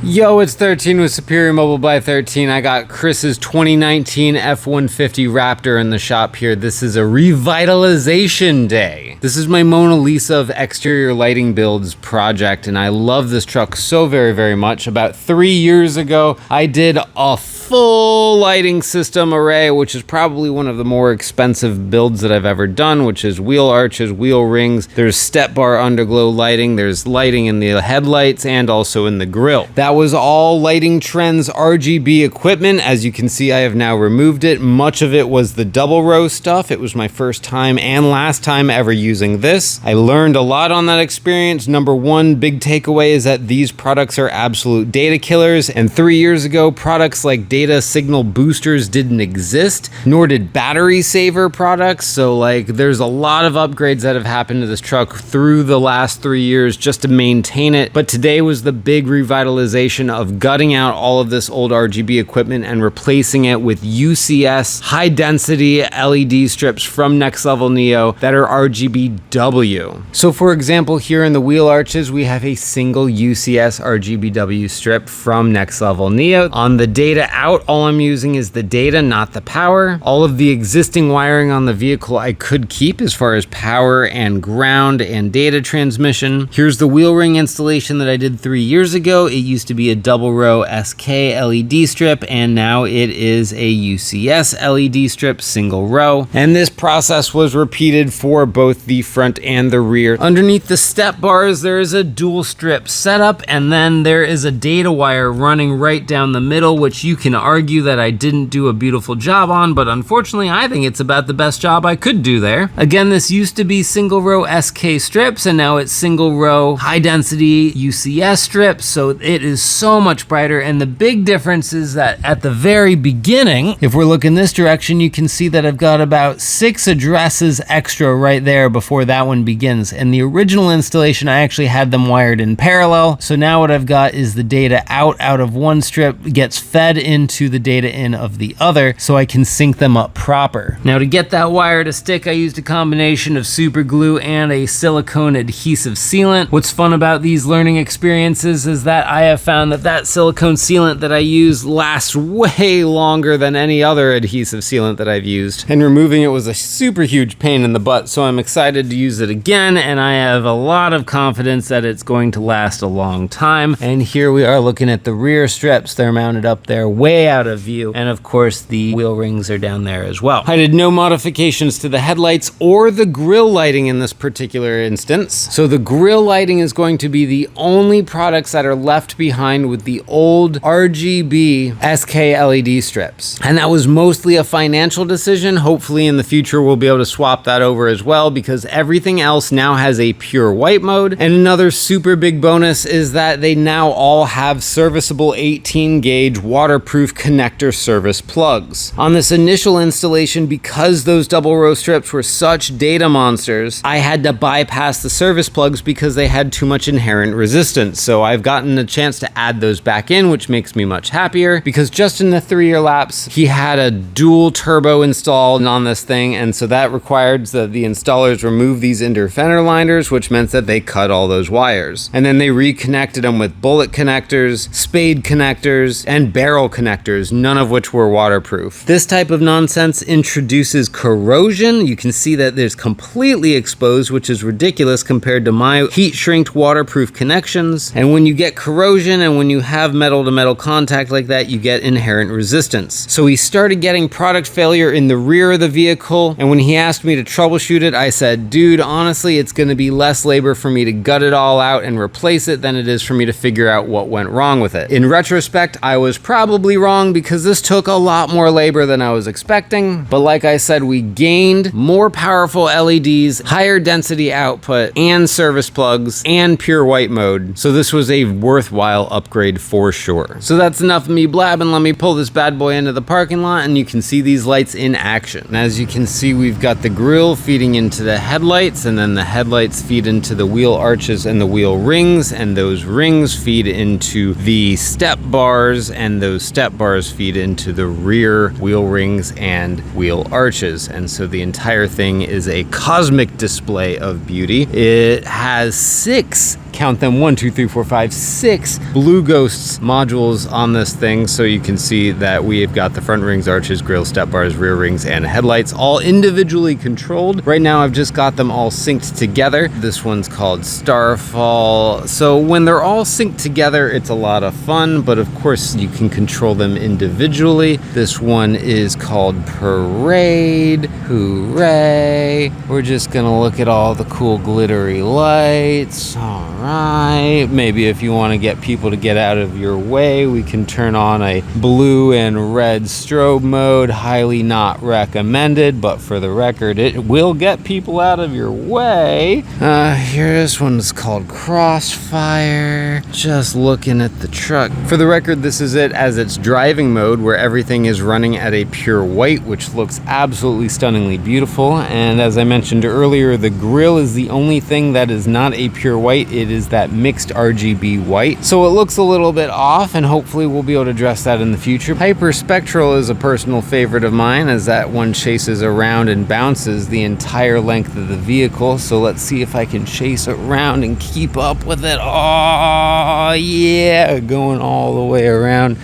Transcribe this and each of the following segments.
Yo, it's 13 with Superior Mobile ByThirteen. I got Chris's 2019 F150 Raptor in the shop here. This is a revitalization day. This is my Mona Lisa of exterior lighting builds project, and I love this truck so very, very much. About 3 years ago, I did a full lighting system array, which is probably one of the more expensive builds that I've ever done, which is wheel arches, wheel rings, there's step bar underglow lighting, there's lighting in the headlights and also in the grille. That was all Lighting Trends RGB equipment. As you can see, I have now removed it. Much of it was the double row stuff. It was my first time and last time ever using this. I learned a lot on that experience. Number one big takeaway is that these products are absolute data killers, and 3 years ago, products like data signal boosters didn't exist, nor did battery saver products. So like, there's a lot of upgrades that have happened to this truck through the last 3 years just to maintain it. But today was the big revitalization of gutting out all of this old RGB equipment and replacing it with UCS high density LED strips from Next Level Neo that are RGBW. So for example, here in the wheel arches, we have a single UCS RGBW strip from Next Level Neo. On the data out, all I'm using is the data, not the power. All of the existing wiring on the vehicle I could keep as far as power and ground and data transmission. Here's the wheel ring installation that I did 3 years ago. It used to be a double row SK LED strip, and now it is a UCS LED strip single row. And this process was repeated for both the front and the rear. Underneath the step bars, there is a dual strip setup, and then there is a data wire running right down the middle, which you can argue that I didn't do a beautiful job on, but unfortunately I think it's about the best job I could do there. Again, this used to be single row SK strips, and now it's single row high density UCS strips, so it is so much brighter. And the big difference is that at the very beginning, if we're looking this direction, you can see that I've got about 6 addresses extra right there before that one begins. In the original installation, I actually had them wired in parallel, so now what I've got is the data out of one strip gets fed into the data in of the other, so I can sync them up proper. Now to get that wire to stick, I used a combination of super glue and a silicone adhesive sealant. What's fun about these learning experiences is that I have found that silicone sealant that I use lasts way longer than any other adhesive sealant that I've used, and removing it was a super huge pain in the butt, so I'm excited to use it again, and I have a lot of confidence that it's going to last a long time. And here we are looking at the rear strips. They're mounted up there way out of view, and of course the wheel rings are down there as well. I did no modifications to the headlights or the grille lighting in this particular instance, so the grille lighting is going to be the only products that are left behind with the old RGB SK LED strips. And that was mostly a financial decision. Hopefully in the future we'll be able to swap that over as well, because everything else now has a pure white mode. And another super big bonus is that they now all have serviceable 18 gauge waterproof connector service plugs. On this initial installation, because those double row strips were such data monsters, I had to bypass the service plugs because they had too much inherent resistance. So I've gotten a chance to add those back in, which makes me much happier, because just in the 3-year lapse, he had a dual turbo installed on this thing, and so that required that the installers remove these inner fender liners, which meant that they cut all those wires. And then they reconnected them with bullet connectors, spade connectors, and barrel connectors, none of which were waterproof. This type of nonsense introduces corrosion. You can see that there's completely exposed, which is ridiculous compared to my heat shrinked waterproof connections. And when you get corrosion and when you have metal to metal contact like that, you get inherent resistance. So we started getting product failure in the rear of the vehicle, and when he asked me to troubleshoot it, I said, dude, honestly, it's going to be less labor for me to gut it all out and replace it than it is for me to figure out what went wrong with it. In retrospect, I was probably wrong, because this took a lot more labor than I was expecting, but like I said, we gained more powerful LEDs, higher density output, and service plugs, and pure white mode, so this was a worthwhile upgrade for sure. So that's enough of me blabbing. Let me pull this bad boy into the parking lot and you can see these lights in action. And as you can see, we've got the grille feeding into the headlights, and then the headlights feed into the wheel arches and the wheel rings, and those rings feed into the step bars, and those step bars feed into the rear wheel rings and wheel arches. And so the entire thing is a cosmic display of beauty. It has 6 count them, 1, 2, 3, 4, 5, 6 Blue Ghosts modules on this thing. So you can see that we have got the front rings, arches, grille, step bars, rear rings, and headlights all individually controlled. Right now I've just got them all synced together. This one's called Starfall. So when they're all synced together, it's a lot of fun, but of course you can control them individually. This one is called Parade. Hooray. We're just gonna look at all the cool glittery lights. All right. Maybe if you want to get people to get out of your way, we can turn on a blue and red strobe mode. Highly not recommended, but for the record, it will get people out of your way. Here, this one's called Crossfire. Just looking at the truck. For the record, this is it as its driving mode, where everything is running at a pure white, which looks absolutely stunningly beautiful. And as I mentioned earlier, the grille is the only thing that is not a pure white. It is that mixed RGB white. So it looks a little bit off, and hopefully we'll be able to address that in the future. Hyperspectral is a personal favorite of mine, as that one chases around and bounces the entire length of the vehicle. So let's see if I can chase around and keep up with it. Oh yeah, going all the way around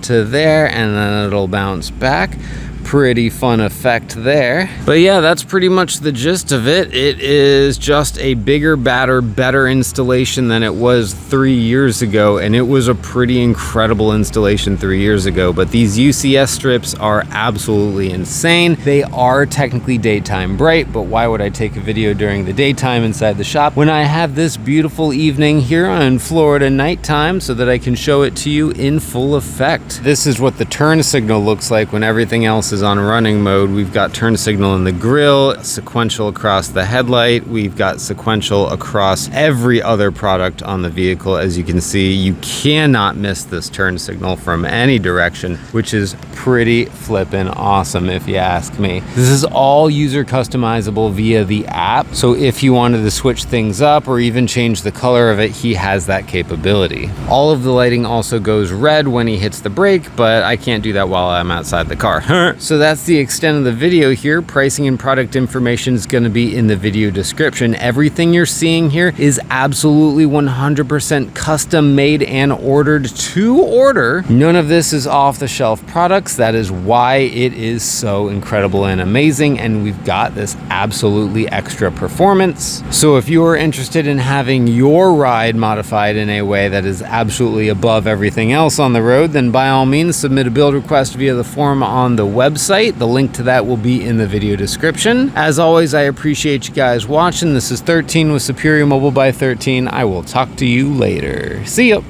to there, and then it'll bounce back. Pretty fun effect there. But yeah, that's pretty much the gist of it. It is just a bigger, badder, better installation than it was 3 years ago, and it was a pretty incredible installation 3 years ago. But these UCS strips are absolutely insane. They are technically daytime bright, but why would I take a video during the daytime inside the shop when I have this beautiful evening here on Florida nighttime so that I can show it to you in full effect? This is what the turn signal looks like when everything else is on running mode. We've got turn signal in the grille, sequential across the headlight. We've got sequential across every other product on the vehicle. As you can see, you cannot miss this turn signal from any direction, which is pretty flippin' awesome if you ask me. This is all user customizable via the app. So if you wanted to switch things up or even change the color of it, he has that capability. All of the lighting also goes red when he hits the brake, but I can't do that while I'm outside the car. So that's the extent of the video here. Pricing and product information is going to be in the video description. Everything you're seeing here is absolutely 100% custom made and ordered to order. None of this is off the shelf products. That is why it is so incredible and amazing, and we've got this absolutely extra performance. So if you are interested in having your ride modified in a way that is absolutely above everything else on the road, then by all means submit a build request via the form on the website. The link to that will be in the video description. As always, I appreciate you guys watching. This is 13 with Superior Mobile by 13. I will talk to you later. See ya.